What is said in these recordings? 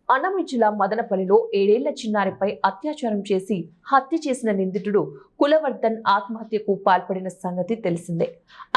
అన్నమయ్య జిల్లా మదనపల్లిలో 7 ఏళ్ల చిన్నారిపై అత్యాచారం చేసి హత్య చేసిన నిందితుడు కులవర్ధన్ ఆత్మహత్యకు పాల్పడిన సంగతి తెలిసిందే.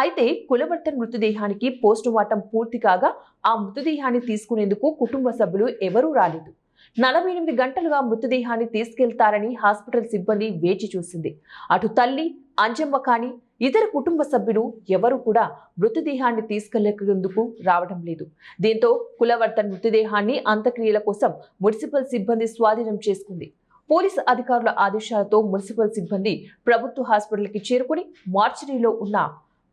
అయితే కులవర్ధన్ మృతదేహానికి పోస్టుమార్టం పూర్తి కాగా ఆ మృతదేహాన్ని తీసుకునేందుకు కుటుంబ సభ్యులు ఎవరూ రాలేదు. 48 గంటలుగా మృతదేహాన్ని తీసుకెళ్తారని హాస్పిటల్ సిబ్బంది వేచి చూసింది. అటు తల్లి అంజమ్మ కానీ ఇతర కుటుంబ సభ్యులు ఎవరు కూడా మృతదేహాన్ని తీసుకెళ్లేందుకు రావడం లేదు. దీంతో కులవర్ధన్ మృతదేహాన్ని అంత్యక్రియల కోసం మున్సిపల్ సిబ్బంది స్వాధీనం చేసుకుంది. పోలీసు అధికారుల ఆదేశాలతో మున్సిపల్ సిబ్బంది ప్రభుత్వ హాస్పిటల్కి చేరుకుని మార్చరీలో ఉన్న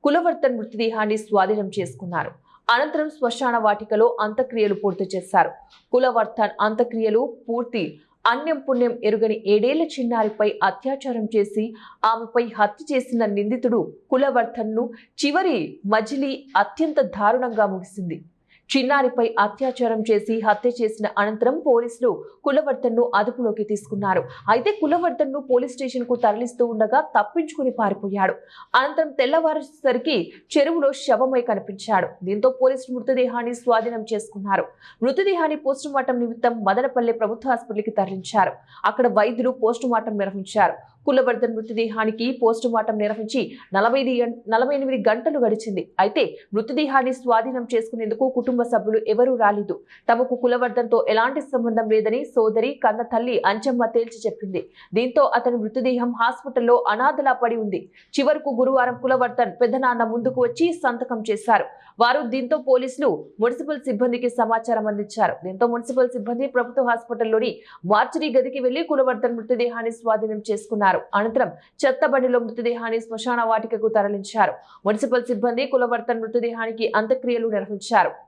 కులవర్ధన్ మృతదేహాన్ని స్వాధీనం చేసుకున్నారు. అనంతరం శ్మశాన వాటికలో అంత్యక్రియలు పూర్తి చేశారు. కులవర్ధన్ అంత్యక్రియలు పూర్తి అన్యం పుణ్యం ఎరుగని 7 ఏళ్ల చిన్నారిపై అత్యాచారం చేసి ఆమెపై హత్య చేసిన నిందితుడు కులవర్ధన్ను చివరి మజిలీ అత్యంత దారుణంగా ముగిసింది. చిన్నారిపై అత్యాచారం చేసి హత్య చేసిన అనంతరం పోలీసులు కులవర్ధన్ను అదుపులోకి తీసుకున్నారు. అయితే కులవర్ధన్ను పోలీస్ స్టేషన్ కు తరలిస్తూ ఉండగా తప్పించుకుని పారిపోయాడు. అనంతరం తెల్లవారేసరికి చెరువులో శవమై కనిపించాడు. దీంతో పోలీసులు మృతదేహాన్ని స్వాధీనం చేసుకున్నారు. మృతదేహాన్ని పోస్టుమార్టం నిమిత్తం మదనపల్లె ప్రభుత్వ హాస్పిటల్కి తరలించారు. అక్కడ వైద్యులు పోస్టుమార్టం నిర్వహించారు. కులవర్ధన్ మృతదేహానికి పోస్టుమార్టం నిర్వహించి 48 గంటలు గడిచింది. అయితే మృతదేహాన్ని స్వాధీనం చేసుకునేందుకు కుటుంబ సభ్యులు ఎవరూ రాలేదు. తమకు కులవర్ధన్తో ఎలాంటి సంబంధం లేదని సోదరి కన్న తల్లి అంజమ్మ తేల్చి చెప్పింది. దీంతో అతని మృతదేహం హాస్పిటల్లో అనాథలా పడి ఉంది. చివరకు గురువారం కులవర్ధన్ పెద్దనాన్న ముందుకు వచ్చి సంతకం చేశారు. దీంతో పోలీసులు మున్సిపల్ సిబ్బందికి సమాచారం అందించారు. దీంతో మున్సిపల్ సిబ్బంది ప్రభుత్వ హాస్పిటల్లోని మార్చరీ గదికి వెళ్లి కులవర్ధన్ మృతదేహాన్ని స్వాధీనం చేసుకున్నారు. అనంతరం చెత్త బండిలో మృతదేహాన్ని శ్మశాన వాటికకు తరలించారు. మున్సిపల్ సిబ్బంది కులవర్ధన్ మృతదేహానికి అంత్యక్రియలు నిర్వహించారు.